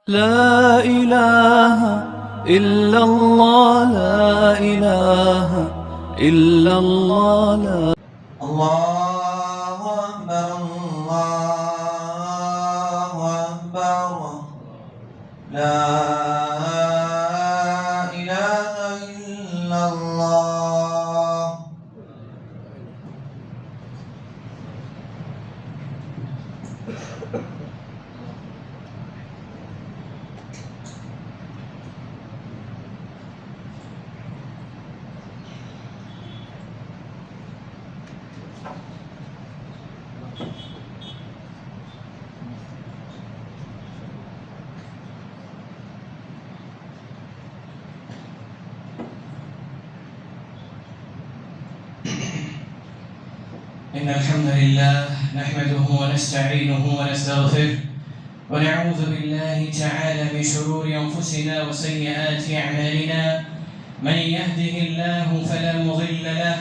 لا إله إلا الله، لا إله إلا الله، لا الله أكبر الله أكبر لا إله إلا الله. إن الحمد لله نحمده ونستعينه ونستغفره ونعوذ بالله تعالى من شرور أنفسنا وسيئات أعمالنا. من يهده الله فلا مضل له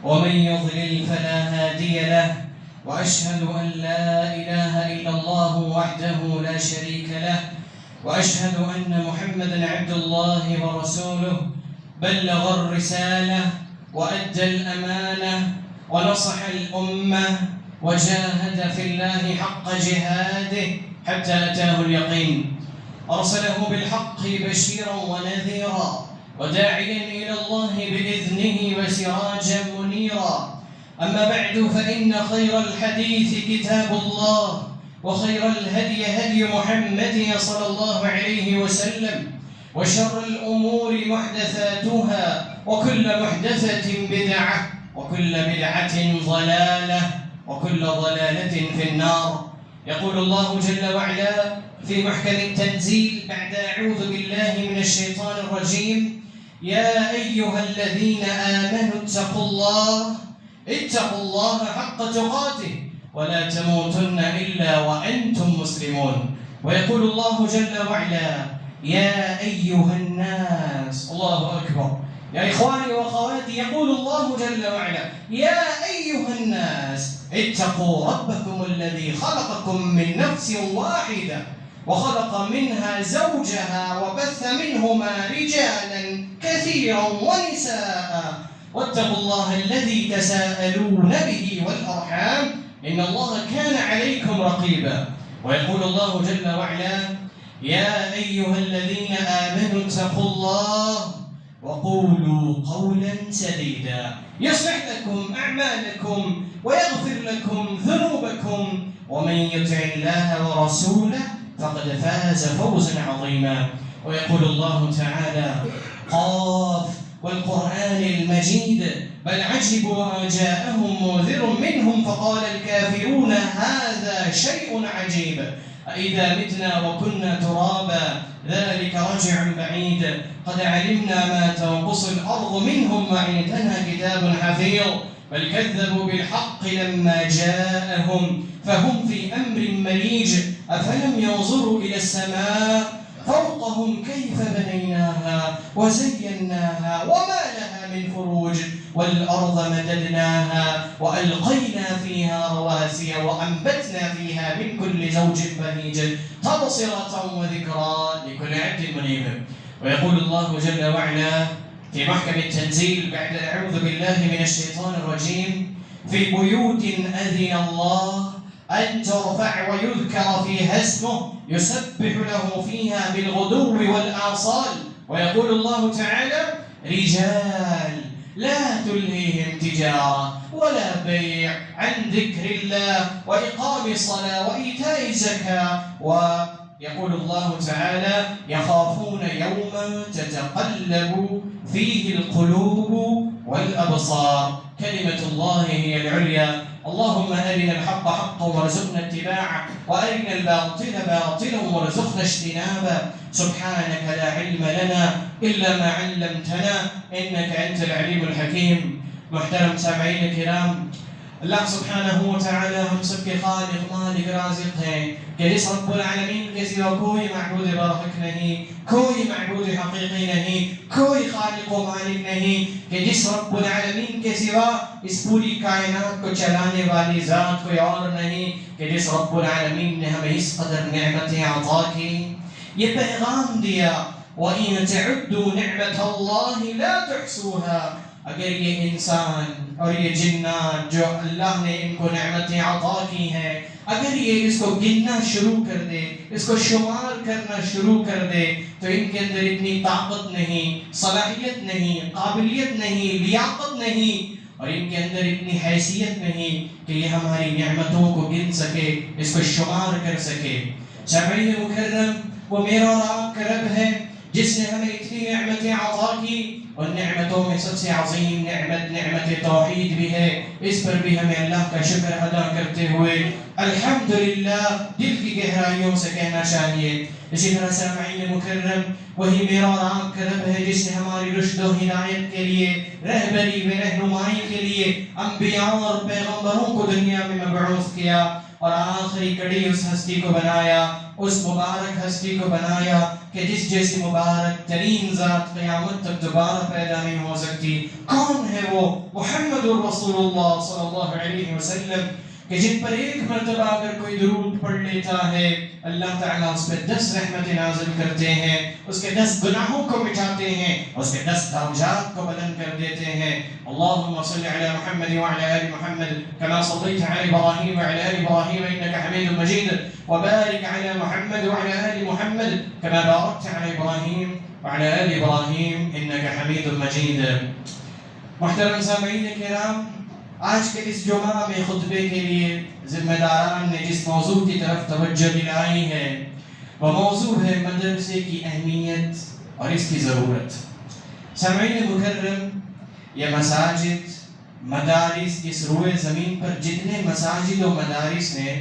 ومن يضلل فلا هادي له، وأشهد أن لا إله إلا الله وحده لا شريك له، وأشهد أن محمدًا عبد الله ورسوله، بلغ الرسالة وأدى الأمانة ونصح الأمة وجاهد في الله حق جهاده حتى أتاه اليقين. أرسله بالحق بشيرا ونذيرا وداعيا إلى الله بإذنه وسراجا منيرا. أما بعد، فإن خير الحديث كتاب الله، وخير الهدي هدي محمد صلى الله عليه وسلم، وشر الأمور محدثاتها، وكل محدثة بدعة، وكل بدعة ضلالة، وكل ضلالة في النار. يقول الله جل وعلا في محكم التنزيل بعد أعوذ بالله من الشيطان الرجيم: يا أيها الذين آمنوا اتقوا الله حق تقاته ولا تموتن إلا وأنتم مسلمون. ويقول الله جل وعلا: يا أيها الناس. الله أكبر. يا إخواني وأخواتي، يقول الله جل وعلا: يا أيها الناس اتقوا ربكم الذي خلقكم من نفس واحدة وخلق منها زوجها وبث منهما رجالا كثيرا ونساء واتقوا الله الذي تساءلون به والأرحام إن الله كان عليكم رقيبا. ويقول الله جل وعلا: يا أيها الذين آمنوا اتقوا الله وقولوا قولا سديدا يصلح لكم أعمالكم ويغفر لكم ذنوبكم، ومن يطع الله ورسوله فقد فاز فوزا عظيما. ويقول الله تعالى: قاف والقرآن المجيد بل عجبوا أن جاءهم منذر منهم فقال الكافرون هذا شيء عجيب أإذا متنا وكنا ترابا ذلك رجع بعيد قد علمنا ما تنقص الأرض منهم وعندنا كتاب حفيظ بل كذبوا بالحق لما جاءهم فهم في أمر مريج أفلم ينظروا إلى السماء فوقهم كيف بنيناها وزيناها وما لها من فروج والأرض مددناها وألقينا فيها رواسي وأنبتنا فيها من كل زوج بهيج تبصرة وذكرى لكل عبد منيب. ويقول الله جل وعلا في محكم التنزيل بعد أعوذ بالله من الشيطان الرجيم: في بيوت أذن الله أن ترفع ويذكر فيها اسمه يسبح له فيها بالغدو والآصال. ويقول الله تعالى: رجال لا تلهيهم تجارة ولا بيع عن ذكر الله وإقام الصلاة وإيتاء الزكاة. ويقول الله تعالى: يخافون يوما تتقلب فيه القلوب والأبصار. كلمة الله هي العليا. اللهم أرنا الحق حقا وارزقنا اتباعه وأرنا الباطل باطلا وارزقنا اجتنابه. سبحانك لا علم لنا إلا ما علمتنا إنك أنت العليم الحكيم. محترم سامعین الكرام، اللہ سبحانہ وتعالی ہم سب کے خالق مالک رازق ہیں کہ اس رب العالمین کے سوا کوئی معبود برحق نہیں، کوئی معبود حقیقی نہیں، کوئی خالق و مالک نہیں کہ جس رب العالمین کے سوا اس پوری کائنات کو چلانے والی ذات کوئی اور نہیں کہ جس رب العالمین نے ہمیں اس قدر نعمتیں عطا کی، یہ پیغام دیا وَإِن تَعُدُّوا نِعْمَةَ اللَّهِ لَا تُحْصُوهَا. اگر یہ انسان اور یہ جنات جو اللہ نے ان کو نعمتیں عطا کی ہیں، اگر یہ اس کو گننا شروع کر دے، اس کو شمار کرنا شروع کر دے، تو ان کے اندر اتنی طاقت نہیں، صلاحیت نہیں، قابلیت نہیں، لیاقت نہیں، اور ان کے اندر اتنی حیثیت نہیں کہ یہ ہماری نعمتوں کو گن سکے، اس کو شمار کر سکے. سامعین مکرم، وہ میرا اور آپ کا رب ہے جس نے ہمیں اتنی نعمتیں عطا کی، اور نعمتوں میں سب سے عظیم نعمت توحید بھی ہے. اس پر بھی ہمیں اللہ کا شکر ادا کرتے ہوئے الحمدللہ دل کی گہرائیوں سے کہنا چاہیے. اسی طرح سامعین مکرم، وہی میرا اور آپ کا رب ہے جس نے ہماری رشد و ہدایت کے لیے، رہبری و رہنمائی کے لیے انبیاء اور پیغمبروں کو دنیا میں مبعوث کیا، اور آخری کڑی اس ہستی کو بنایا، اس مبارک ہستی کو بنایا کہ جس جیسی مبارک ترین ذات قیامت تک دوبارہ پیدا نہیں ہو سکتی. کون ہے وہ؟ محمد رسول اللہ صلی اللہ علیہ وسلم، کہ جن پر ایک مرتبہ اگر کوئی درود پڑھ لیتا ہے اللہ تعالیٰ اس پہ 10 رحمتیں نازل کرتے ہیں، اس کے 10 گناہوں کو مٹاتے ہیں، اس کے 10 درجات کو بلند کر دیتے ہیں. اللہم صلی علی محمد وعلی آل محمد کما صلیت علی ابراہیم وعلی آل ابراہیم انک حمید مجید وبارک علی محمد وعلی آل محمد کما بارکت علی ابراہیم وعلی آل ابراہیم انک حمید مجید. محترم سامعین کرام، آج کے اس جمعہ میں خطبے کے لیے ذمہ داران نے جس موضوع کی طرف توجہ دلائی ہے وہ موضوع ہے مدرسے کی اہمیت اور اس کی ضرورت. سامعین مکرم، یہ مساجد، مدارس، اس روئے زمین پر جتنے مساجد و مدارس ہیں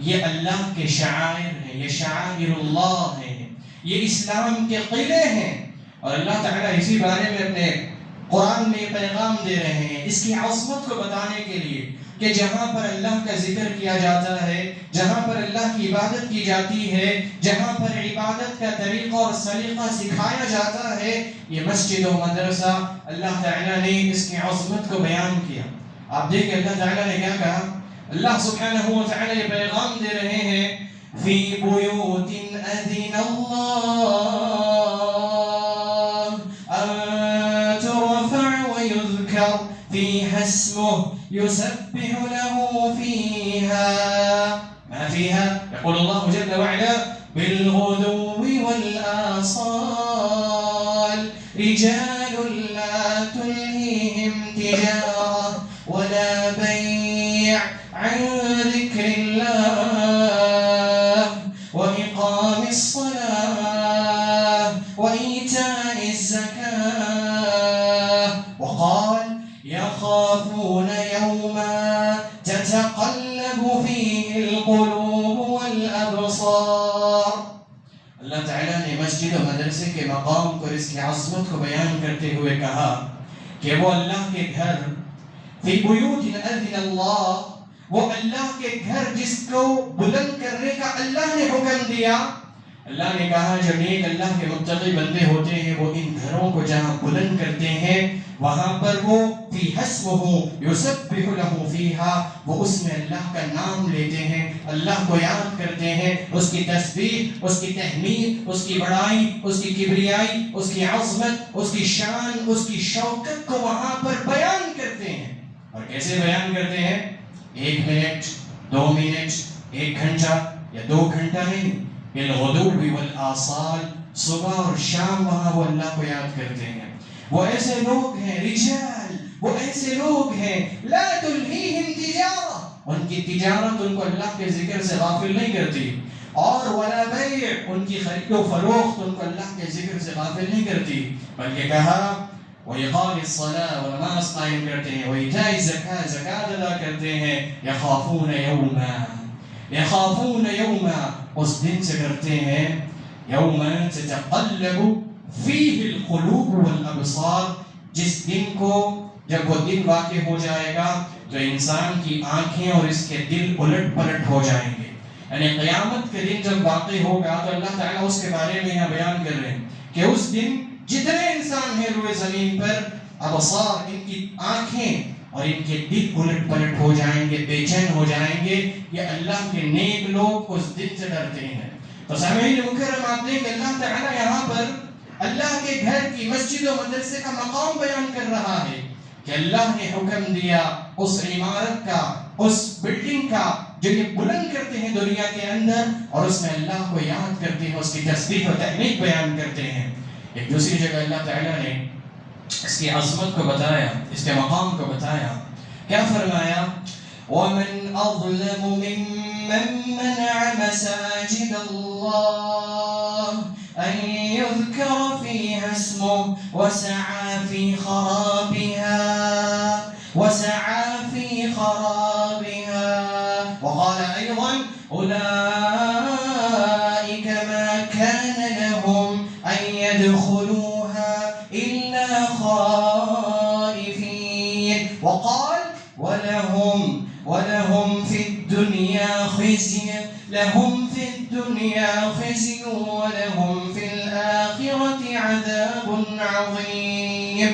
یہ اللہ کے شعائر ہیں، یہ شعائر اللہ ہیں، یہ اسلام کے قلعے ہیں. اور اللہ تعالیٰ اسی بارے میں اپنے قرآن میں پیغام دے رہے ہیں اس کی عظمت کو بتانے کے لیے کہ جہاں پر اللہ کا ذکر کیا جاتا ہے، جہاں پر اللہ کی عبادت کی جاتی ہے، جہاں پر عبادت کا طریقہ اور سلیقہ سکھایا جاتا ہے، یہ مسجد و مدرسہ اللہ تعالیٰ نے اس کی عظمت کو بیان کیا. آپ دیکھیں اللہ تعالیٰ نے کیا کہا. اللہ سبحانہ و تعالیٰ یہ پیغام دے رہے ہیں فی بیوت اذن اللہ فيها اسمه يسبح له فيها ما فيها يقول الله جل وعلا بالغدو والآصال رجال لا تلهيهم تجارة ولا بيع عن ذكر الله وإقام الصلاة وإيتاء الزكاة. وقال يخافون يوما تتقلب فيه القلوب والأبصار. اللہ تعالیٰ نے مسجد و مدرسے کے مقام کو، اس کی عظمت کو بیان کرتے ہوئے کہا کہ وہ اللہ کے گھر، فی بیوت اذن اللہ، وہ اللہ کے گھر جس کو بلند کرنے کا اللہ نے حکم دیا. اللہ نے کہا جو نیک اللہ کے متقی بندے ہوتے ہیں وہ ان گھروں کو جہاں بلند کرتے ہیں وہاں پر وہ فی حسبہ یسبح لہ فیہا، وہ اس میں اللہ کا نام لیتے ہیں، اللہ کو یاد کرتے ہیں، اس کی تسبیح، اس کی تحمید، اس کی بڑائی، اس کی کبریائی، اس کی عظمت، اس کی شان، اس کی شوکت کو وہاں پر بیان کرتے ہیں. اور کیسے بیان کرتے ہیں؟ 1 منٹ، 2 منٹ، 1 گھنٹہ یا 2 گھنٹہ نہیں، بالغدو والآصال، صبح اور شام وہاں وہ اللہ کو یاد کرتے ہیں. وہ ایسے لوگ ہیں رجال، وہ ایسے لوگ ہیں لا تلہیہم تجارہ، ان کی تجارت ان کو اللہ کے ذکر سے غافل نہیں کرتی، اور ولا بیع، ان کی خرید و فروخت ان کو اللہ کے ذکر سے غافل نہیں کرتی، بلکہ کہا وَإِقَامِ الصَّلَاةِ، وہ نماز قائم کرتے ہیں، وَإِيتَاءِ الزَّكَاةِ، زکوٰۃ ادا کرتے ہیں، يَخَافُونَ يَوْمًا، يَخَافُونَ يَوْمًا، اس دن سے کرتے ہیں يَوْمًا تَتَقَلَّبُ فِيهِ الْقُلُوبُ وَالْأَبْصَارُ، جس دن کو جب وہ دن واقع ہو جائے گا تو انسان کی آنکھیں اور اس کے دل الٹ پلٹ ہو جائیں گے. یعنی قیامت کے دن جب واقع ہوگا تو اللہ تعالیٰ اس کے بارے میں یہاں بیان کر رہے ہیں کہ اس دن جتنے انسان ہیں روئے زمین پر، ابصار، ان کی آنکھیں اور ان کے دل الٹ پلٹ ہو جائیں گے، بے چین ہو جائیں گے. یہ اللہ کے نیک لوگ اس دن سے ڈرتے ہیں. تو سامعین مکرم آپ دیکھ اللہ تعالیٰ یہاں پر اللہ کے گھر کی مسجد و مدرسے کا مقام بیان کر رہا ہے کہ اللہ نے حکم دیا اس عمارت کا، اس بلڈنگ کا جو یہ بلند کرتے ہیں دنیا کے اندر، اور اس میں اللہ کو یاد کرتے ہیں، اس کی تسبیح و تحمید بیان کرتے ہیں۔ ایک دوسری جگہ اللہ تعالیٰ نے اس کی عظمت کو بتایا، اس کے مقام کو بتایا، کیا فرمایا؟ وَمَنْ أَظْلَمُ مِمَّنْ مَنَعَ مَسَاجِدَ اللَّهِ أَنْ يُذْكَرَ فِيهَا اسْمُهُ وَسَعَى فِي خَرَابِهَا وقال أيضا أولئك ما كان لهم أن يدخلوها إلا خائفين وقال ولهم في الدنيا خزي ولهم في الآخرة عذاب عظيم۔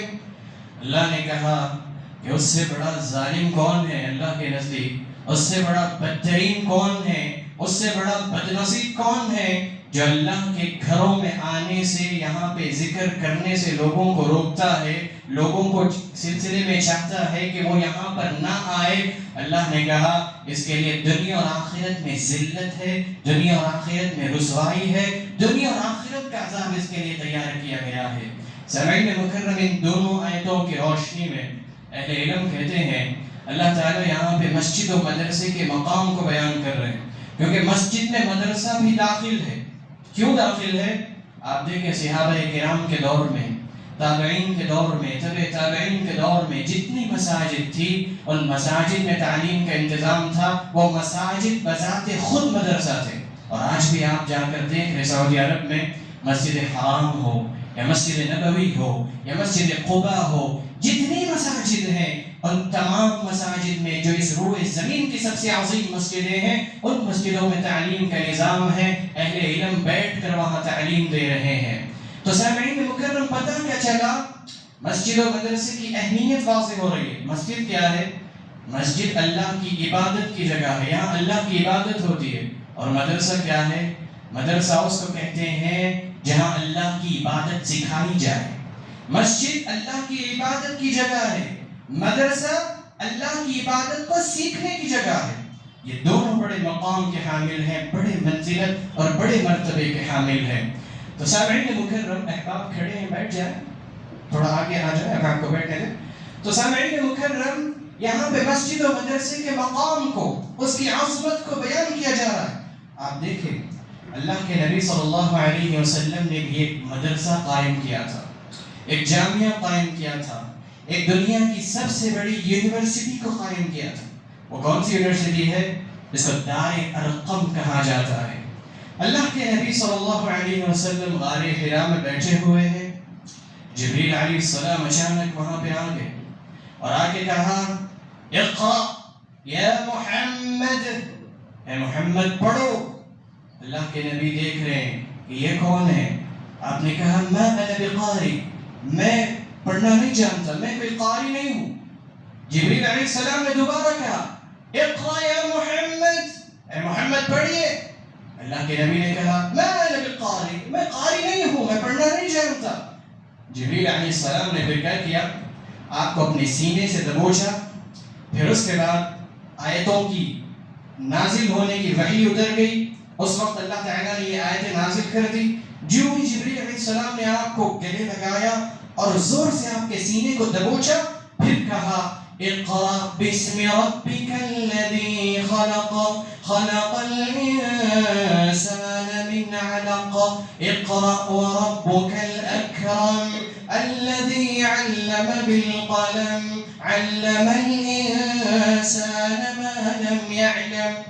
اللہ نے کہا کہ اس سے بڑا ظالم کون ہے اللہ کے نزدیک، اس سے بڑا بدترین کون ہے، اس سے بڑا بدنصیب کون ہے جو اللہ کے گھروں میں آنے سے، یہاں پہ ذکر کرنے سے لوگوں کو روکتا ہے، لوگوں کو سلسلے میں چاہتا ہے کہ وہ یہاں پر نہ آئے۔ اللہ نے کہا اس کے لیے دنیا اور آخرت میں ذلت ہے، دنیا اور آخرت میں رسوائی ہے، دنیا اور آخرت کا عذاب اس کے لیے تیار کیا گیا ہے۔ سامعین مکرم، ان دونوں آیتوں کی روشنی میں اہل علم کہتے ہیں اللہ تعالیٰ یہاں پہ مسجد و مدرسے کے مقام کو بیان کر رہے ہیں، کیونکہ مسجد میں مدرسہ بھی داخل ہے۔ کیوں داخل ہے؟ آپ دیکھیں صحابہ کرام کے دور میں، تابعین کے دور میں، تبع تابعین کے دور میں جتنی مساجد تھی، ان مساجد میں تعلیم کا انتظام تھا، وہ مساجد بذات خود مدرسہ تھے۔ اور آج بھی آپ جا کر دیکھ رہے سعودی عرب میں مسجد حرام ہو یا مسجد نبوی ہو یا مسجد قباء ہو، جتنی مساجد ہیں ان تمام مساجد میں جو اس روئے زمین کی سب سے عظیم مسجدیں ہیں، ان مسجدوں میں تعلیم کا نظام ہے، اہل علم بیٹھ کر وہاں تعلیم دے رہے ہیں۔ تو سامعین مکرم، پتہ کیا چلا؟ مسجد و مدرسے کی اہمیت واضح ہو رہی ہے۔ مسجد کیا ہے؟ مسجد اللہ کی عبادت کی جگہ ہے، یہاں اللہ کی عبادت ہوتی ہے۔ اور مدرسہ کیا ہے؟ مدرسہ اس کو کہتے ہیں جہاں اللہ کی عبادت سکھائی جائے۔ مسجد اللہ کی عبادت کی جگہ ہے، مدرسہ اللہ کی عبادت کو سیکھنے کی جگہ ہے۔ یہ دونوں بڑے مقام کے حامل ہیں، بڑے منزلت اور بڑے مرتبے کے حامل ہیں۔ تو سامعین مکرم، احباب کھڑے ہیں، بیٹھ جائیں، تھوڑا آگے آ جائیں، احباب کو بیٹھنے دیں۔ تو سامعین مکرم، یہاں پہ مسجد و مدرسے کے مقام کو، اس کی عظمت کو بیان کیا جا رہا ہے۔ آپ دیکھیں اللہ کے نبی صلی اللہ علیہ وسلم نے بھی ایک مدرسہ قائم کیا تھا، ایک جامعہ قائم کیا تھا، ایک دنیا کی سب سے بڑی یونیورسٹی کو قائم کیا تھا۔ وہ کون سی یونیورسٹی ہے؟ جس کو دار ارقم کہا جاتا ہے۔ اللہ کے نبی صلی اللہ علیہ وسلم غار حرا میں بیٹھے ہوئے ہیں، جبریل علیہ السلام اچانک وہاں پہ آ گئے اور آ کے کہا اقرأ یا محمد، اے محمد پڑھو۔ اللہ کے نبی دیکھ رہے ہیں کہ یہ کون ہے؟ آپ نے کہا ما انا بقاری، میں پڑھنا نہیں جانتا، میں کوئی قاری نہیں ہوں۔ جبریل علیہ السلام نے دوبارہ کہا اقرأ یا محمد، اے محمد پڑھیے۔ اللہ کے نبی نے کہا ما انا بقاری، میں قاری نہیں ہوں، میں پڑھنا نہیں جانتا۔ جبریل علیہ السلام نے پھر کیا کیا؟ آپ کو اپنے سینے سے دبوچا، پھر اس کے بعد آیتوں کی نازل ہونے کی وحی اتر گئی۔ اس وقت اللہ تعالیٰ نے یہ آیتیں نازل کر دی۔ جو ہی جبریل علیہ السلام نے آپ کو گلے لگایا اور زور سے آپ کے سینے کو دبوچا، پھر کہا اقرأ بسم ربک الذی خلق، خلق الانسان من علق، اقرأ وربک الاکرم الذی علم بالقلم، علم الانسان ما لم يعلم۔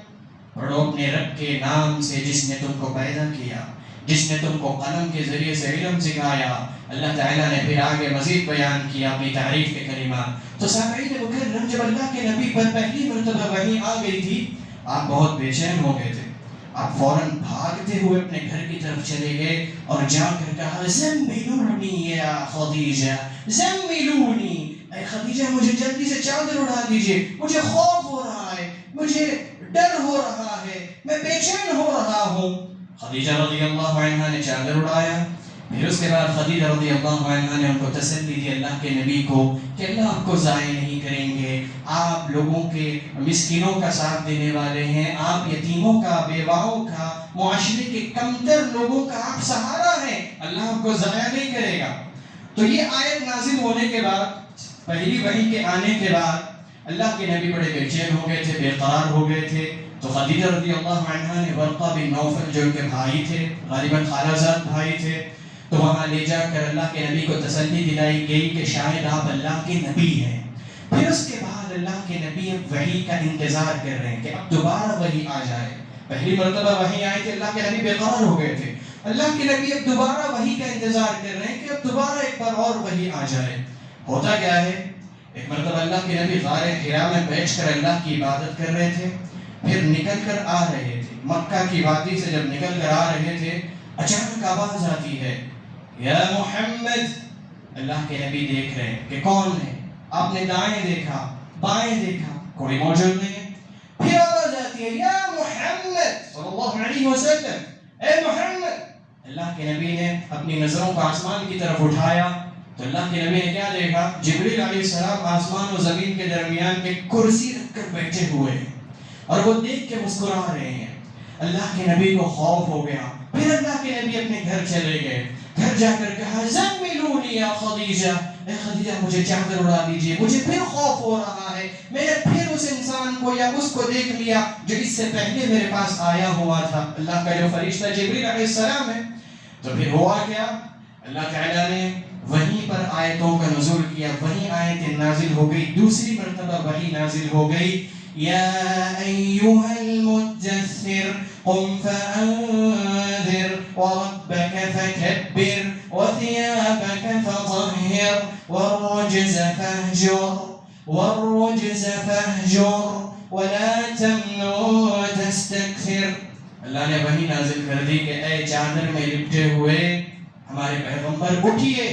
پڑھو اپنے رب کے نام سے جس نے تم کو پیدا کیا، جس نے تم کو قلم کے ذریعے سے علم سکھایا۔ اللہ تعالیٰ نے پھر آگے مزید بیان کیا اپنی تعریف کے کلمات۔ تو سامعین مکرم، جب اللہ کے نبی پر پہلی مرتبہ وحی آ گئی تھی، آپ بہت بے چین ہو گئے تھے۔ آپ فوراً بھاگتے ہوئے اپنے گھر کی طرف چلے گئے اور جا کر کہا زملونی یا خدیجہ، زملونی، اے خدیجہ مجھے جلدی سے چادر اڑا دیجئے، مجھے خوف ہو رہا ہے، مجھے ڈر ہو رہا ہے، میں بے چین ہو رہا ہوں۔ خدیجہ رضی اللہ عنہ نے چادر اڑایا. پھر اس کے بعد خدیجہ رضی اللہ عنہ نے ان کو تسلی دی اللہ کے نبی کو کہ اللہ آپ کو ضائع نہیں کریں گے, آپ لوگوں کے مسکینوں کا ساتھ دینے والے ہیں, آپ یتیموں کا, بیواؤں کا, معاشرے کے کمتر لوگوں کا آپ سہارا ہیں, اللہ آپ کو ضائع نہیں کرے گا. تو یہ آیت نازل ہونے کے بعد, پہلی وحی کے آنے کے بعد اللہ کے نبی بڑے بے چین ہو گئے تھے, بے قرار ہو گئے تھے. تو خدیجہ رضی اللہ عنہ نے ورقہ بن نوفل جو ان کے بھائی تھے, غالباً خالہ زاد بھائی تھے, تو وہاں لے جا کر اللہ کے نبی کو تسلی دلائی گئی کہ شاید آپ اللہ کے نبی ہیں. پھر اس کے بعد اللہ کے نبی اب وحی کا انتظار کر رہے ہیں کہ اب دوبارہ وحی آ جائے. پہلی مرتبہ وحی آئی تھی, اللہ کے نبی بے قرار ہو گئے تھے. اللہ کے نبی اب دوبارہ وحی کا انتظار کر رہے ہیں کہ اب دوبارہ ایک بار اور وحی آ جائے. ہوتا کیا ہے, ایک مرتبہ اللہ کے نبی غار حرا میں بیٹھ کر اللہ کی عبادت کر رہے تھے. پھر نکل کر آ رہے تھے, مکہ کی وادی سے جب نکل کر آ رہے تھے, اچانک آواز آتی ہے یا محمد. اللہ کے نبی دیکھ رہے ہیں کہ کون ہے. آپ نے دائیں دیکھا, بائیں دیکھا, کوئی موجود نہیں ہے. پھر آواز آتی ہے یا محمد صلی اللہ علیہ وسلم, اے محمد. اللہ کے نبی نے اپنی نظروں کو آسمان کی طرف اٹھایا تو اللہ کے نبی نے کیا دیکھا, جبریل علیہ السلام آسمان و زمین کے درمیان ایک کرسی رکھ کر بیٹھے ہوئے ہیں اور وہ دیکھ کے مسکرا رہے ہیں. اللہ کے نبی کو خوف ہو گیا. پھر اللہ کے نبی اپنے گھر چلے گئے. گھر جا کر کہا زملونی یا خدیجہ, اے خدیجہ مجھے چادر اڑا دیجئے, مجھے پھر خوف ہو رہا ہے. میں نے پھر اس انسان کو یا اس کو دیکھ لیا جو اس سے پہلے میرے پاس آیا ہوا تھا. اللہ کا جو فرشتہ جبریل علیہ السلام ہے. تو پھر ہوا کیا, اللہ تعالیٰ نے وہیں پر آیتوں کا نزول کیا, وہیں آیتیں نازل ہو گئی. دوسری مرتبہ وحی نازل ہو گئی. یا ایھا المدثر قم فانذر وربک فکبر وثيابك فطهر والرجز فاهجر ولا تمنن تستكثر. اللہ نے وحی نازل کر دی کہ اے چادر میں لپٹے ہوئے ہمارے پیغمبر اٹھیے,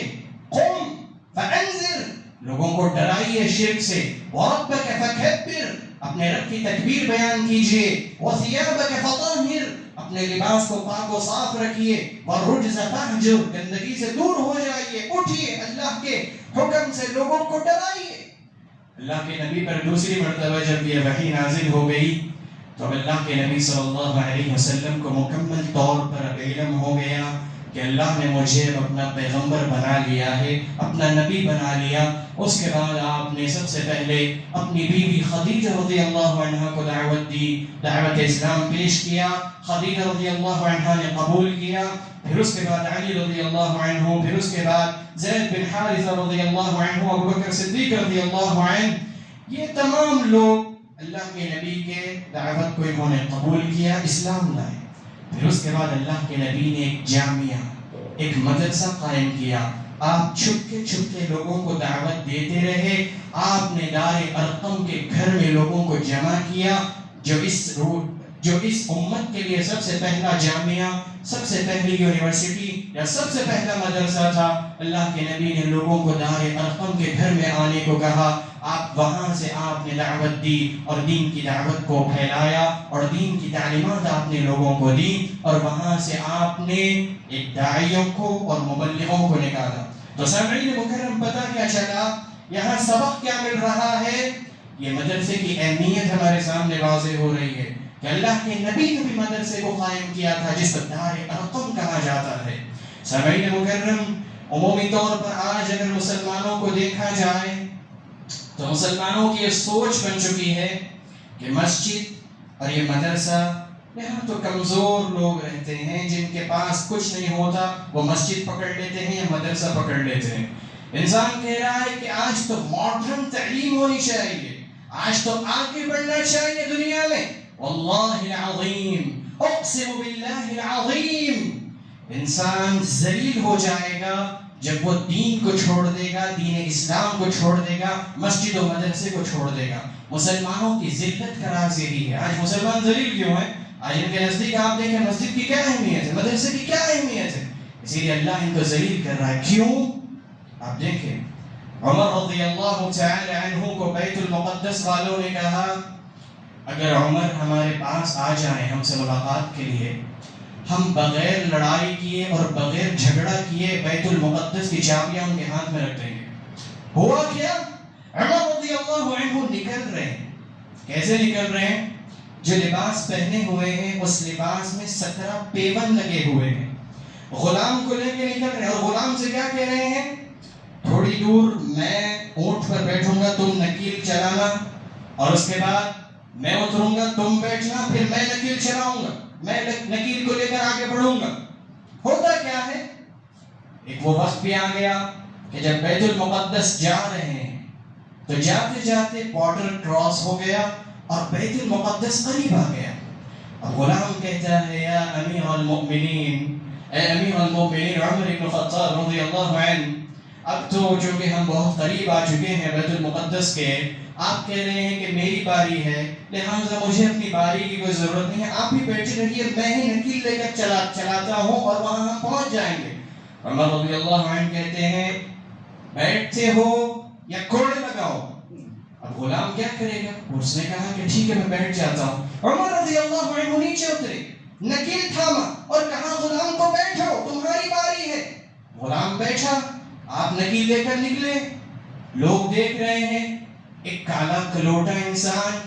قم فانذر, لوگوں کو ڈرائیے شرک سے, وربک فکبر, اپنے رب کی تکبیر بیان کیجئے, وثيابك فطهر, اپنے لباس کو پاک و صاف رکھیے, والرجز فاهجر, گندگی سے دور ہو جائیے, اٹھیے, اللہ کے حکم سے لوگوں کو ڈرائیے. اللہ کے نبی پر دوسری مرتبہ جب یہ وحی نازل ہو گئی تو اللہ کے نبی صلی اللہ علیہ وسلم کو مکمل طور پر علم ہو گیا کہ اللہ نے مجھے اپنا پیغمبر بنا لیا ہے, اپنا نبی بنا لیا. اس کے بعد آپ نے سب سے پہلے اپنی بیوی خدیجہ رضی اللہ عنہ کو دعوت دی, دعوت اسلام پیش کیا. خدیجہ رضی اللہ عنہ نے قبول کیا. پھر اس کے بعد علی رضی اللہ عنہ, پھر اس کے بعد زید بن حارثہ رضی اللہ عنہ, ابو بکر صدیق رضی اللہ عنہ, یہ تمام لوگ اللہ کے نبی کے دعوت کو انہوں نے قبول کیا, اسلام لائے. پھر اس کے بعد اللہ کے نبی نے ایک جامعہ, ایک مدرسہ قائم کیا. آپ چھپکے لوگوں کو دعوت دیتے رہے. آپ نے دار ارقم کے گھر میں لوگوں کو جمع کیا, جو اس امت کے لیے سب سے پہلا جامعہ, سب سے پہلی یونیورسٹی یا سب سے پہلا مدرسہ تھا. اللہ کے نبی نے لوگوں کو دار ارقم کے گھر میں آنے کو کہا. آپ وہاں سے آپ نے دعوت دی اور دین کی دعوت کو پھیلایا اور دین کی تعلیمات آپ نے لوگوں کو دی, اور وہاں سے آپ نے ایک داعیوں کو اور مبلغوں کو نکالا. تو سامعین مکرم, پتہ کیا چلا, یہاں سبق کیا مل رہا ہے؟ یہ مدرسے کی اہمیت ہمارے سامنے واضح ہو رہی ہے کہ اللہ کے نبی نے بھی مدرسے کو قائم کیا تھا جس کو دار ارقم کہا جاتا ہے. سامعین مکرم, عمومی طور پر آج اگر مسلمانوں کو دیکھا جائے تو مسلمانوں کی یہ سوچ بن چکی ہے کہ مسجد اور یہ مدرسہ, یہاں تو کمزور لوگ رہتے ہیں جن کے پاس کچھ نہیں ہوتا, وہ مسجد پکڑ لیتے ہیں یا مدرسہ پکڑ لیتے ہیں. انسان کہہ رہا ہے کہ آج تو ماڈرن تعلیم ہونی چاہیے, آج تو آگے بڑھنا چاہیے دنیا میں. واللہ العظیم, اقسم باللہ العظیم, انسان ذلیل ہو جائے گا جب وہ دین کو چھوڑ دے گا, دین اسلام کو چھوڑ دے گا, مسجد و مدرسے کو چھوڑ دے گا. مسلمانوں کی ذلت کا راز یہی ہے. آج مسلمان ذلیل کیوں ہیں؟ آج ان کے نزدیک آپ دیکھیں مسجد کی کیا اہمیت ہے, مدرسے کی کیا اہمیت ہے, اسی لیے اللہ ان کو ذلیل کر رہا ہے. کیوں؟ آپ دیکھیں, عمر رضی اللہ تعالی عنہ کو بیت المقدس والوں نے کہا اگر عمر ہمارے پاس آ جائیں ہم سے ملاقات کے لیے ہم بغیر لڑائی کیے اور بغیر جھگڑا کیے بیت المقدس کی چابیاں ان کے ہاتھ میں رکھ دیں گے. ہوا کیا؟ عمر رضی اللہ عنہ نکل رہے ہیں. کیسے نکل رہے ہیں؟ جو لباس پہنے ہوئے ہیں اس لباس میں 17 پیون لگے ہوئے ہیں. غلام کو لے کے نکل رہے ہیں اور غلام سے کیا کہہ رہے ہیں؟ تھوڑی دور میں اونٹ پر بیٹھوں گا، تم نکیل چلانا، اور اس کے بعد میں اتروں گا، تم بیٹھنا، پھر میں نکیل چلاؤں گا، میں نکیل کو لے کر آگے بڑھوں گا. ہوتا کیا ہے؟ ایک وہ وقت بھی آ گیا کہ جب بیت المقدس جا رہے ہیں تو جاتے جاتے بارڈر کراس ہو گیا اور بیت المقدس قریب آ گیا. اب غلام کہتا ہے یا امیر المؤمنین، اے امیر المؤمنین عمر بن خطاب رضی اللہ عنہ، اب تو چونکہ ہم بہت قریب آ چکے ہیں بیت المقدس کے، آپ کہہ رہے ہیں کہ میری باری ہے، لہٰذا مجھے اپنی باری کی کوئی ضرورت نہیں ہے، آپ ہی بیٹھے رہیے، میں ہی نکیل لے کر چلاتا ہوں اور وہاں ہم پہنچ جائیں گے. عمر رضی اللہ عنہ کہتے ہیں بیٹھتے ہو یا کوڑے لگاؤ؟ اب غلام کیا کرے گا؟ اس نے کہا کہ ٹھیک ہے میں بیٹھ جاتا ہوں. عمر رضی اللہ عنہ نیچے اترے، نکیل تھاما اور کہا غلام کو بیٹھو، تمہاری باری ہے. غلام بیٹھا، آپ نکیل لے کر نکلے. لوگ دیکھ رہے ہیں ایک کالا کلوٹا انسان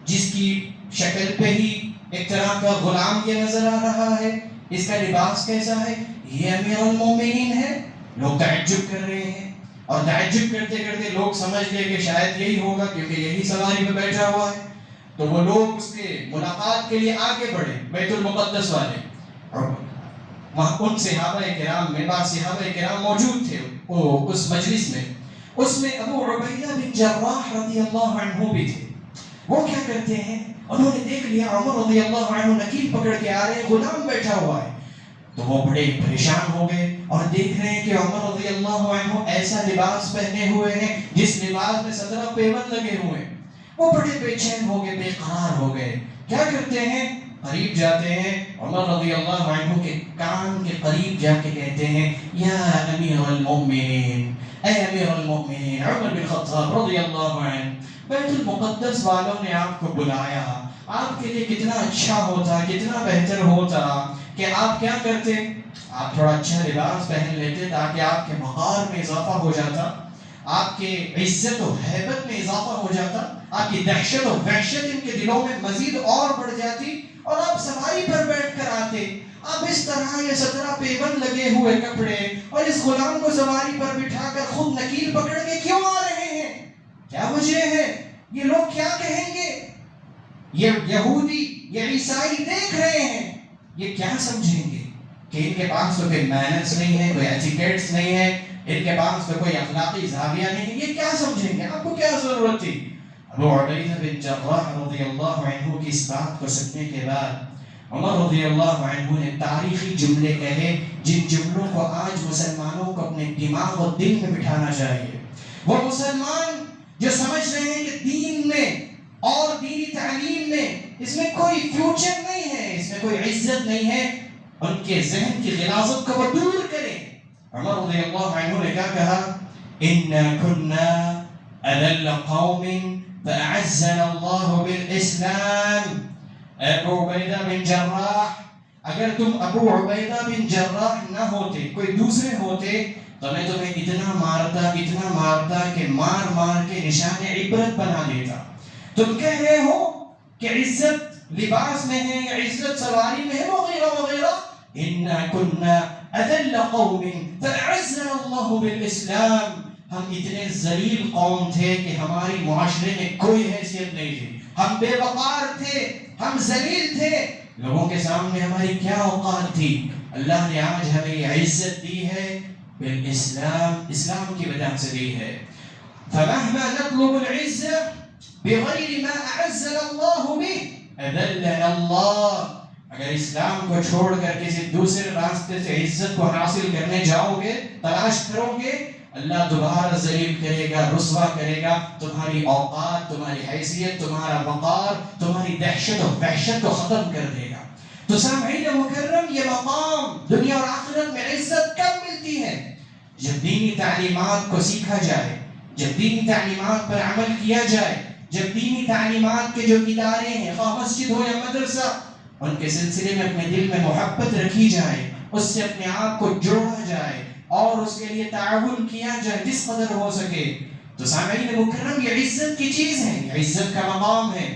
جس کی شکل پہ ہی ایک طرح کا غلام یہ نظر آ رہا ہے، اس کا لباس کیسا ہے، یہ امیر المومنین ہے. لوگ تعجب کر رہے ہیں اور تعجب کرتے کرتے لوگ سمجھ گئے کہ شاید یہی ہوگا کیونکہ یہی سواری پہ بیٹھا ہوا ہے. تو وہ لوگ اس کے ملاقات کے لیے آگے بڑھے بیت المقدس والے، اور وہاں ان صحابہ کرام میں بعض صحابہ کرام موجود تھے اس مجلس میں. اس میں ابو عبیدہ بن جراح رضی اللہ عنہ بھی تھے. وہ کیا کرتے ہیں، انہوں نے دیکھ لیا عمر رضی اللہ عنہ نکیل پکڑ کے آ رہے ہیں، غلام بیٹھا ہوا ہے، تو وہ بڑے پریشان ہو گئے اور دیکھ رہے ہیں کہ عمر رضی اللہ عنہ ایسا لباس پہنے ہوئے ہیں جس لباس میں 17 پیون لگے ہوئے ہیں. وہ بڑے بے چین ہو گئے، بے قرار ہو گئے. کیا کرتے ہیں، قریب جاتے ہیں، عمر رضی اللہ عنہ کے کان کے قریب جا کے کہتے ہیں یا امیر المؤمنین، اے امیر المؤمنین عمر بن خطاب رضی اللہ عنہ، بیت المقدس والوں نے آپ کو بلایا، آپ کے لیے کتنا اچھا ہوتا، کتنا بہتر ہوتا کہ آپ کیا کرتے، آپ تھوڑا اچھا لباس پہن لیتے تاکہ آپ کے وقار میں اضافہ ہو جاتا، آپ کے عزت و ہیبت میں اضافہ ہو جاتا، آپ کی دہشت و وحشت ان کے دلوں میں مزید اور بڑھ جاتی اور آپ سواری پر بیٹھ کر آتے. اب اس طرح یہ 17 پیون لگے ہوئے کپڑے اور اس غلام کو سواری پر بٹھا کر خود نکیل پکڑ کے کیوں آ رہے ہیں؟ کیا وجہ ہے؟ یہ لوگ کیا کہیں گے؟ یہ یہودی، یہ عیسائی دیکھ رہے ہیں، یہ کیا سمجھیں گے کہ ان کے پاس تو کوئی مینرز نہیں ہے، کوئی ایٹیکیٹس نہیں ہے، ان کے پاس تو کوئی اخلاقی زاویہ نہیں ہے، یہ کیا سمجھیں گے؟ آپ کو کیا ضرورت تھی؟ ابو عبیدہ بن جراح رضی اللہ عنہ کی اس بات کو سننے کے بعد عمر رضی اللہ عنہ نے تاریخی جملے کہے جن جملوں کو آج مسلمانوں کو اپنے دماغ و دل میں بٹھانا چاہیے. وہ مسلمان جو سمجھ رہے ہیں کہ دین میں اور دینی تعلیم میں اس میں کوئی فیوچر نہیں ہے، اس میں کوئی عزت نہیں ہے، ان کے ذہن کی غلاظت کو وہ دور کریں. عمر رضی اللہ عنہ نے کیا کہا؟ اِنَّا كُنَّا أَذَلَّ قَوْمٍ فَأَعَزَّنَا اللَّهُ بِالْإِسْلَامِ. ابو عبیدہ بن جراح، اگر تم ابو عبیدہ بن جراح نہ ہوتے، کوئی دوسرے ہوتے تو میں تمہیں اتنا مارتا کہ مار مار کے نشان عبرت بنا دیتا. تم کہہ رہے ہو کہ عزت لباس میں ہے یا عزت سواری میں ہے وغیرہ وغیرہ. اِنَّا كُنَّا أَذَلَّ قَوْمٍ فَأَعَزَّنَا اللَّهُ بِالْإِسْلَامِ. ہم اتنے ذلیل قوم تھے کہ ہماری معاشرے میں کوئی حیثیت نہیں تھی، ہم بے وقار تھے، ہم ذلیل تھے، لوگوں کے سامنے ہماری کیا اوقات تھی. اللہ نے آج ہمیں یہ عزت دی ہے بالاسلام، اسلام کی وجہ سے دی ہے. فمهما نطلب العزة بغير ما أعزنا الله به أذلنا الله. اگر اسلام کو چھوڑ کر کسی دوسرے راستے سے عزت کو حاصل کرنے جاؤ گے، تلاش کرو گے، اللہ دوبارہ ذلیل کرے گا، رسوا کرے گا. تمہاری اوقات، تمہاری حیثیت، تمہارا وقار، تمہاری دہشت و وحشت کو ختم کر دے گا. تو سامعین مکرم، یہ مقام دنیا اور آخرت میں عزت کب ملتی ہے؟ جب دینی تعلیمات کو سیکھا جائے، جب دینی تعلیمات پر عمل کیا جائے، جب دینی تعلیمات کے جو ادارے ہیں، خواہ مسجد ہو یا مدرسہ، ان کے سلسلے میں اپنے دل میں محبت رکھی جائے، اس سے اپنے آپ کو جوڑا جائے اور اس کے لیے تعاون کیا جائے جس قدر ہو سکے۔ تو سامعین مکرم، یہ عزت کی چیز ہے، یہ عزت کا مقام ہے۔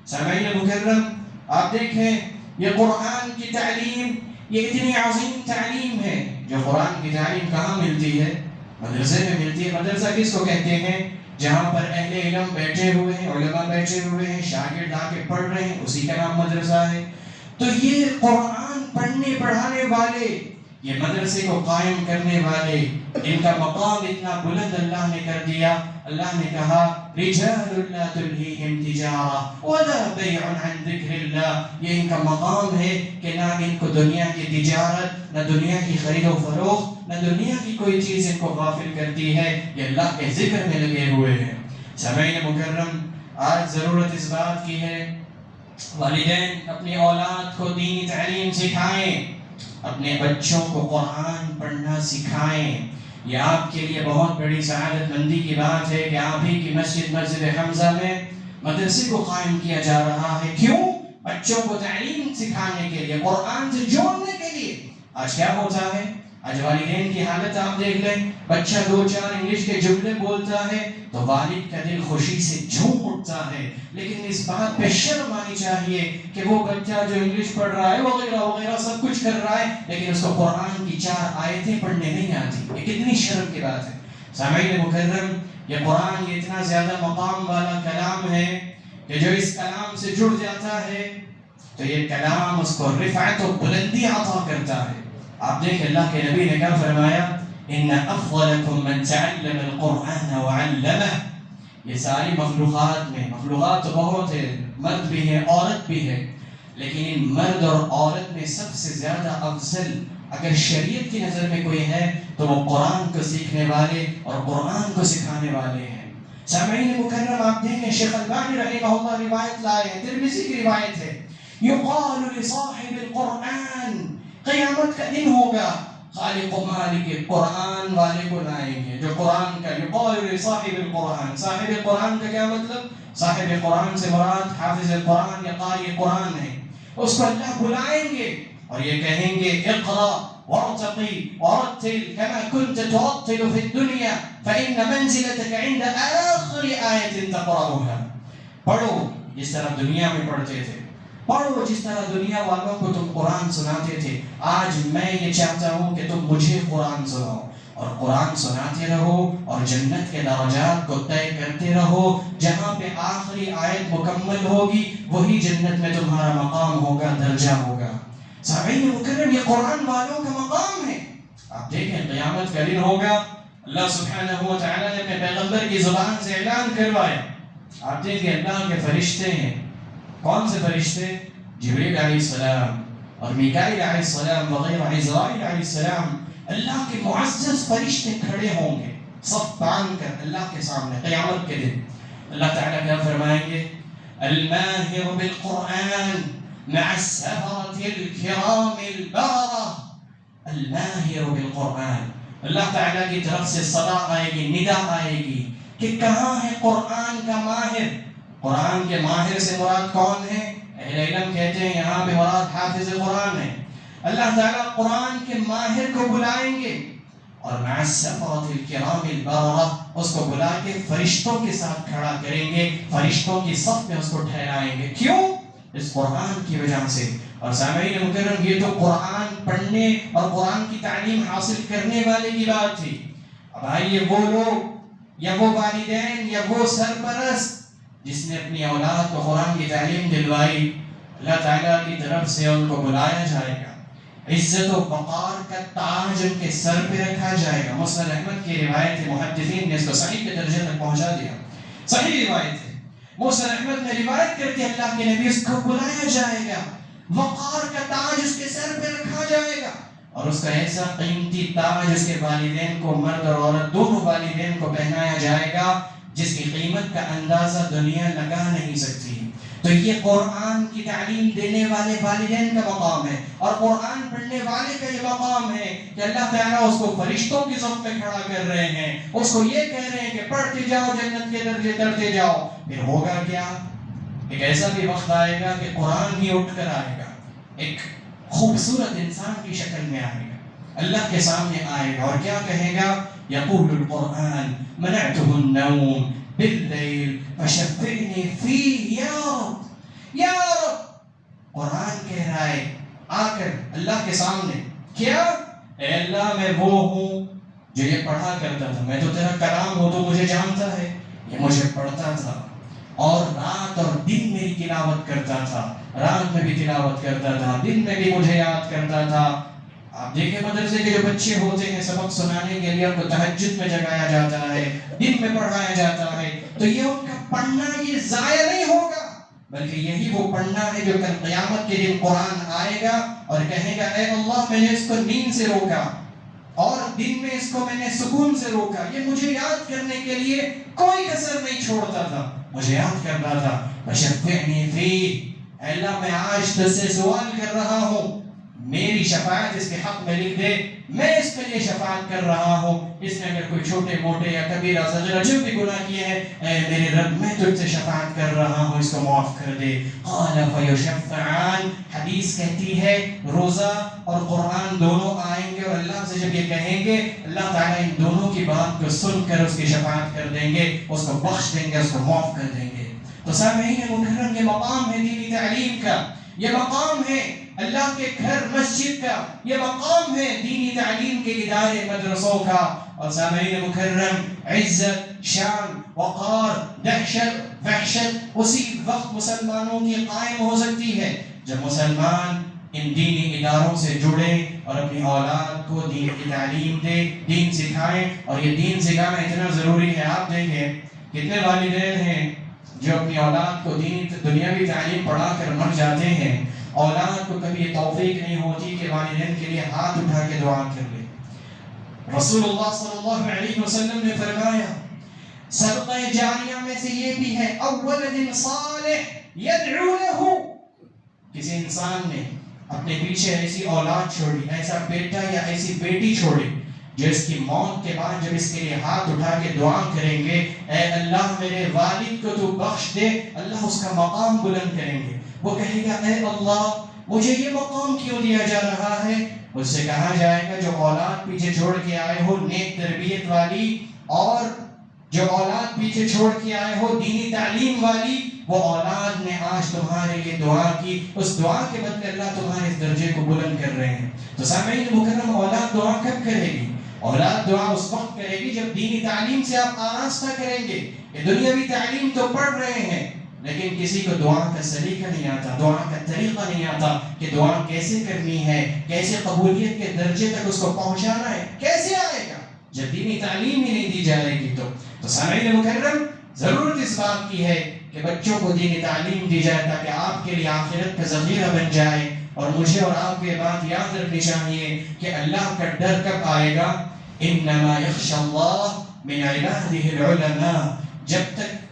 سامعین مکرم، آپ دیکھیں یہ قرآن کی تعلیم، یہ اتنی عظیم تعلیم ہے۔ جو قرآن کی تعلیم کہاں ملتی ہے؟ مدرسے میں ملتی ہے۔ مدرسہ کس کو کہتے ہیں؟ جہاں پر اہل علم بیٹھے ہوئے ہیں، علماء بیٹھے ہوئے ہیں، شاگرد آ کے پڑھ رہے ہیں، اسی کا نام مدرسہ ہے۔ تو یہ قرآن پڑھنے پڑھانے والے، یہ مدرسے کو قائم کرنے والے، ان کا مقام اتنا بلند اللہ نے کر دیا۔ اللہ نے کہا رجال لا تلہیہم تجارہ ولا بیع عن ذکر اللہ، یہ ان کا مقام ہے کہ نہ ان کو دنیا کی تجارت، نہ دنیا کی خرید و فروخت، نہ دنیا کی کوئی چیز ان کو غافل کرتی ہے، یہ اللہ کے ذکر میں لگے ہوئے ہیں۔ سامعین مکرم، آج ضرورت اس بات کی ہے والدین اپنی اولاد کو دینی تعلیم سکھائیں، اپنے بچوں کو قرآن پڑھنا سکھائیں۔ یہ آپ کے لیے بہت بڑی سعادت مندی کی بات ہے کہ آپ ہی کی مسجد حمزہ میں مدرسے کو قائم کیا جا رہا ہے۔ کیوں؟ بچوں کو تعلیم سکھانے کے لیے، قرآن سے جوڑنے کے لیے۔ آج کیا ہوتا ہے؟ آج والدین کی حالت آپ دیکھ لیں، بچہ 2-4 انگلش کے جملے بولتا ہے تو والد کا دل خوشی سے جھوم اٹھتا ہے، لیکن اس بات پہ شرم آنی چاہیے کہ وہ بچہ جو انگلش پڑھ رہا ہے وغیرہ وغیرہ سب کچھ کر رہا ہے، لیکن اس کو قرآن کی 4 آیتیں پڑھنے نہیں آتی۔ یہ کتنی شرم کی بات ہے۔ سامعین مکرم، یہ قرآن یہ اتنا زیادہ مقام والا کلام ہے کہ جو اس کلام سے جڑ جاتا ہے تو یہ کلام اس کو رفعت و بلندی عطا کرتا ہے۔ آپ دیکھیں اللہ کے نبی نے کیا فرمایا، ان افضلکم من تعلم القرآن وعلمہ۔ یہ ساری مخلوقات میں، مخلوقات تو بہت ہے، مرد بھی ہے عورت بھی ہے، لیکن ان مرد اور عورت میں سب سے زیادہ افضل اگر شریعت کی نظر میں کوئی ہے تو وہ قرآن کو سیکھنے والے اور قرآن کو سکھانے والے ہیں۔ سامعین مکرم، آپ دیکھیں شیخ البانی رحمہ اللہ روایت لائے ہیں، ترمذی کی روایت ہے، یقال لصاحب القرآن، قیامت کا دن ہوگا، خالق و مالک قرآن والے کو لائیں گے جو قرآن کا، یقال لصاحب القرآن، صاحب قرآن کا کیا مطلب؟ صاحب قرآن سے مراد حافظ قرآن یا قاری قرآن ہے۔ اس کو اللہ بلائیں گے اور یہ کہیں گے اقرأ وارتقی ورتل كما كنت ترتل في الدنيا فإن منزلتك عند آخر آية تقرأها۔ پڑھو جس طرح دنیا میں پڑھتے تھے، پڑھو جس طرح دنیا والوں کو تم قرآن سناتے تھے، آج میں یہ چاہتا ہوں کہ تم مجھے قرآن سناؤ اور قرآن سناتے رہو اور جنت کے درجات کو طے کرتے رہو، جہاں پہ آخری آیت مکمل ہوگی وہی جنت میں تمہارا مقام ہوگا، درجہ ہوگا۔ سامعین مکرم، یہ قرآن والوں کا مقام ہے۔ آپ دیکھیں قیامت کا دن ہوگا، اللہ سبحانہ و تعالیٰ نے اپنے پیغمبر کی زبان سے اعلان کروایا۔ آپ دیکھیں اللہ کے فرشتے ہیں، کون سے فرشتے؟ جبریل علیہ السلام اور میکائیل علیہ السلام وغیرہ، عزرائیل علیہ السلام، اللہ کے معزز فرشتے کھڑے ہوں گے صف باندھ کر اللہ کے سامنے قیامت کے دن۔ اللہ تعالیٰ کیا فرمائیں گے؟ الماہر بالقرآن مع السفرة الكرام البررة، الماہر بالقرآن، اللہ تعالیٰ کی طرف سے صدا آئے گی، ندا آئے گی کہ کہاں ہے قرآن کا ماہر۔ قرآن کے ماہر سے مراد کون ہے؟ اہل علم کہتے ہیں یہاں پہ مراد حافظ قرآن ہے۔ اللہ تعالیٰ قرآن کے ماہر کو بلائیں گے اور مع السفرة الكرام البررة، اس کو بلا کے فرشتوں کے ساتھ کھڑا کریں گے، فرشتوں کی صف میں اس کو ٹھہرائیں گے۔ کیوں؟ اس قرآن کی وجہ سے۔ اور سامعین مکرم، یہ تو قرآن پڑھنے اور قرآن کی تعلیم حاصل کرنے والے کی بات تھی۔ اب آئیے وہ لوگ یا وہ والدین یا وہ سرپرست جس نے اپنی اولاد کو قرآن کی تعلیم دلوائی، اللہ تعالیٰ کی طرف سے ان کو بلایا جائے گا، عزت و وقار کا تاج ان کے سر پہ رکھا جائے گا۔ مسند احمد کی روایت ہے، محدثین نے اس کو صحیح کے درجے تک پہنچا دیا، صحیح روایت ہے۔ مسند احمد نے روایت کر کے اللہ کے نبی اس کو بلایا جائے گا، وقار کا تاج اس کے سر پہ رکھا جائے گا اور اس کا ایسا قیمتی تاج اس کے والدین کو، مرد اور عورت دونوں والدین کو پہنایا جائے گا جس کی قیمت کا اندازہ دنیا لگا نہیں سکتی۔ تو یہ قرآن کی تعلیم دینے والے والدین کا مقام ہے اور قرآن پڑھنے والے کا یہ مقام ہے کہ اللہ تعالیٰ اس کو فرشتوں کی صف پہ کھڑا کر رہے ہیں، اس کو یہ کہہ رہے ہیں کہ پڑھتے جاؤ، جنت کے درجے چڑھتے جاؤ۔ پھر ہوگا کیا؟ ایک ایسا بھی وقت آئے گا کہ قرآن ہی اٹھ کر آئے گا، ایک خوبصورت انسان کی شکل میں آئے گا، اللہ کے سامنے آئے گا اور کیا کہے گا؟ یقول القرآن منعته النوم باللیل فشفعنی فیہ یا رب، یا رب، قرآن کہہ رہا ہے آ کر اللہ کے سامنے، کیا؟ اے اللہ میں وہ ہوں جو یہ پڑھا کرتا تھا، میں تو تیرا کلام ہوں، تو مجھے جانتا ہے، یہ مجھے پڑھتا تھا اور رات اور دن میری تلاوت کرتا تھا، رات میں بھی تلاوت کرتا تھا، دن میں بھی مجھے یاد کرتا تھا۔ آپ دیکھیں مدرسے کے جو بچے ہوتے ہیں سبق سنانے کے لیے ان کو تہجد میں جگایا جاتا ہے، دن میں پڑھایا جاتا ہے، تو یہ ان کا پڑھنا یہ ضائع نہیں ہوگا، بلکہ یہی وہ پڑھنا ہے جو کل قیامت کے دن قرآن آئے گا اور کہے گا اے اللہ میں نے اس کو نیند سے روکا اور دن میں اس کو میں نے سکون سے روکا، یہ مجھے یاد کرنے کے لیے کوئی کسر نہیں چھوڑتا تھا، مجھے یاد کرنا تھا۔ فشفعنی فیہ، اے اللہ میں آج تجھ سے سوال کر رہا ہوں، میری شفاعت اس کے حق میں لکھ دے، میں اس کے لیے شفاعت کر رہا ہوں، اس نے اگر کوئی چھوٹے موٹے یا کبیرہ صغیرہ جو بھی گناہ کیے ہیں، اے میرے رب میں تجھ سے شفاعت کر رہا ہوں، اس کو معاف کر دے۔ قال فیشفعان، حدیث کہتی ہے روزہ اور قرآن دونوں آئیں گے اور اللہ سے جب یہ کہیں گے اللہ تعالیٰ ان دونوں کی بات کو سن کر اس کی شفاعت کر دیں گے، اس کو بخش دیں گے، اس کو معاف کر دیں گے۔ تو سامعین مکرم، یہ مقام ہے دینی تعلیم کا، یہ مقام ہے اللہ کے گھر مسجد کا، یہ مقام ہے دینی تعلیم کے ادارے مدرسوں کا۔ اور سامعین مکرم، عزت، شان، وقار، دہشت، وحشت اسی وقت مسلمانوں کی قائم ہو سکتی ہے جب مسلمان ان دینی اداروں سے جڑے اور اپنی اولاد کو دین کی تعلیم دے، دین سکھائیں۔ اور یہ دین سکھانا اتنا ضروری ہے، آپ دیکھیں کتنے والدین ہیں جو اپنی اولاد کو دنیاوی تعلیم پڑھا کر مر جاتے ہیں، اولاد کو کبھی یہ توفیق نہیں ہوتی کہ والدین کے لیے ہاتھ اٹھا کے دعا کر لے۔ رسول اللہ صلی اللہ علیہ وسلم نے فرمایا صدقہ جاریہ میں سے یہ بھی ہے اولد صالح یدعو لہ، کسی انسان نے اپنے پیچھے ایسی اولاد چھوڑی، ایسا بیٹا یا ایسی بیٹی چھوڑی جو اس کی موت کے بعد جب اس کے لیے ہاتھ اٹھا کے دعا کریں گے اے اللہ میرے والد کو تو بخش دے، اللہ اس کا مقام بلند کریں گے۔ وہ کہے گا اے اللہ مجھے یہ مقام کیوں دیا جا رہا ہے؟ اس سے کہا جائے گا جو اولاد پیچھے چھوڑ کے آئے ہو نیک تربیت والی، اور جو اولاد پیچھے چھوڑ کے آئے ہو دینی تعلیم والی، وہ اولاد نے آج تمہارے لیے دعا کی، اس دعا کے بدلے اللہ تمہارے اس درجے کو بلند کر رہے ہیں۔ تو سامعین مکرم، اولاد دعا کب کرے گی؟ اولاد دعا اس وقت کرے گی جب دینی تعلیم سے آپ آراستہ کریں گے۔ یہ دنیاوی تعلیم تو پڑھ رہے ہیں لیکن کسی کو دعا کا سلیقہ نہیں آتا، دعا کا طریقہ نہیں آتا کہ دعا کیسے کرنی ہے، کیسے قبولیت کے درجے تک اس کو پہنچانا ہے، کیسے آئے گا جب دینی تعلیم ہی نہیں دی جائے گی؟ تو سامعین مکرم، ضرورت اس بات کی ہے کہ بچوں کو دینی تعلیم دی جائے تاکہ آپ کے لیے آخرت کا ذخیرہ بن جائے۔ اور مجھے اور آپ کو یہ بات یاد رکھنی چاہیے کہ اللہ کا ڈر کب آئے گا؟ انما یخشی اللہ من عباده العلماء، جب تک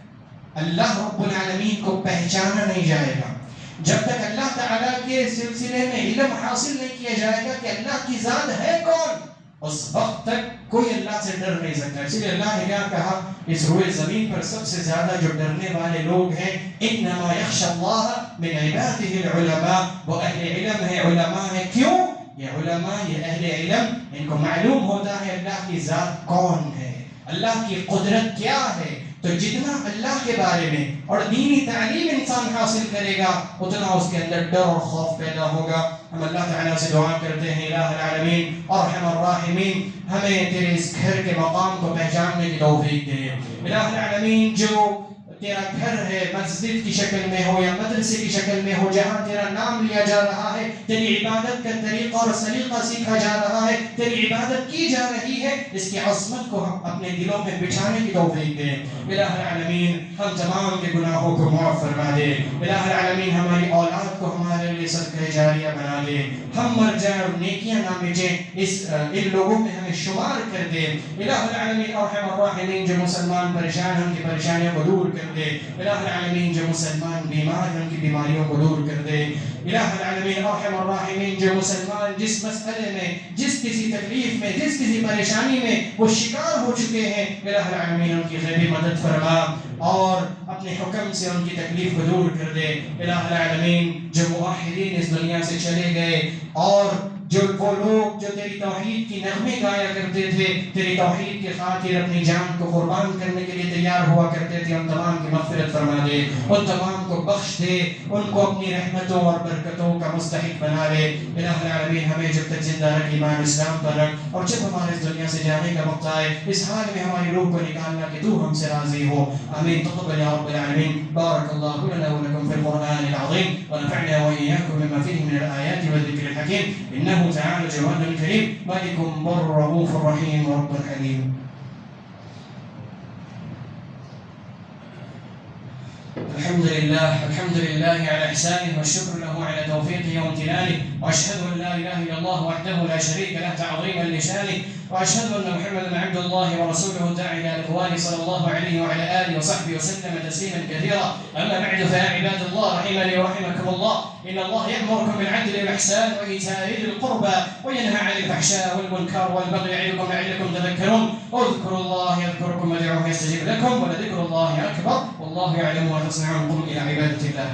اللہ رب العالمین کو پہچانا نہیں جائے گا، جب تک اللہ تعالیٰ کے سلسلے میں علم حاصل نہیں کیا جائے گا کہ اللہ کی ذات ہے کون، اس وقت تک کوئی اللہ سے ڈر نہیں سکتا۔ اسی لیے اللہ نے کیا کہا، اس روئے زمین پر سب سے زیادہ جو ڈرنے والے لوگ ہیں انما یخشی اللہ من عباده العلماء، وہ اہل علم ہے، علماء ہے۔ کیوں؟ یہ علماء، یہ اہل علم، ان کو معلوم ہوتا ہے اللہ کی ذات کون ہے، اللہ کی قدرت کیا ہے۔ تو جتنا اللہ کے بارے میں اور دینی تعلیم انسان حاصل کرے گا اتنا اس کے اندر ڈر اور خوف پیدا ہوگا۔ ہم اللہ تعالیٰ سے دعا کرتے ہیں الہ العالمین ارحم الراحمین، ہمیں تیرے اس گھر کے مقام کو پہچاننے کی توفیق دے۔ الہ العالمین، جو تیرا گھر ہے مسجد کی شکل میں ہو یا مدرسے کی شکل میں ہو، جہاں تیرا نام لیا جا رہا ہے، تیری عبادت کا طریقہ اور سلیقہ سیکھا جا رہا ہے، تیری عبادت کی جا رہی ہے، اس کی عظمت کو ہم اپنے دلوں میں بٹھانے کی توفیق دے۔ الہ العالمین، ہم تمام کے گناہوں کو معاف فرما دے۔ الہ العالمین، ہماری اولاد کو ہمارے لیے صدقہ جاریہ بنا دے، ہم مر جائیں اور نیکیاں نہ مٹیں، ان لوگوں میں ہمیں شمار کر دے۔ الہ العالمین ارحم الراحمین، جو مسلمان پریشان ہیں ان کی پریشانیوں کو دور کر دے. الہ العالمین جو مسلمان بیمار ہیں ان کی بیماریوں کو دور کر دے. الہ العالمین ارحم الراحمین جو مسلمان جس مسئلے میں جس کسی تکلیف میں جس کسی پریشانی میں وہ شکار ہو چکے ہیں الہ العالمین ان کی غیبی مدد فرما اور اپنے حکم سے ان کی تکلیف کو دور کر دے. الہ العالمین جو موحدین اس دنیا سے چلے گئے اور جو وہ لوگ جو تیری توحید کی نغمے گایا کرتے تھے تیری توحید کے خاطر اپنی جان کو قربان کرنے کے لیے تیار ہوا کرتے تھے ان تمام کی مغفرت فرما دے ان تمام کو بخش دے ان کو اپنی رحمتوں اور برکتوں کا مستحق بنا لے. الہ العالمین ہمیں جب تک زندہ رکھ ایمان اسلام پر رکھ اور جب ہمارے اس دنیا سے جانے کا وقت آئے اس حال میں ہماری روح کو نکالنا کہ تو ہم سے راضی ہو. آمین. تقبل یا رب العالمین. بارک اللہ لنا ولکم فی القرآن العظیم ونفعنا وإياكم بما فيه من الآيات والذكر الحكيم إنه تعالى جواد كريم ملك بر رؤوف رحيم رب حليم. الحمد لله على إحسانه والشكر له على توفيقه وامتنانه وأشهد أن لا إله إلا الله وحده لا شريك له تعظيما لشانه وأشهد أن محمدا عبد الله ورسوله الداعي إلى رضوانه صلى الله عليه وعلى آله وصحبه وسلم تسليما كثيرا. أما بعد فيا عباد الله رحمني ورحمكم الله إن الله يأمركم بالعدل والإحسان وإيتاء ذي القربى وينهى عن الفحشاء والمنكر والبغي يعظكم لعلكم تذكرون. اذكروا الله يذكركم وادعوه يستجيب لكم ولذكر الله أكبر والله يعلم ما تصنعون. قم إلى عبادة الله.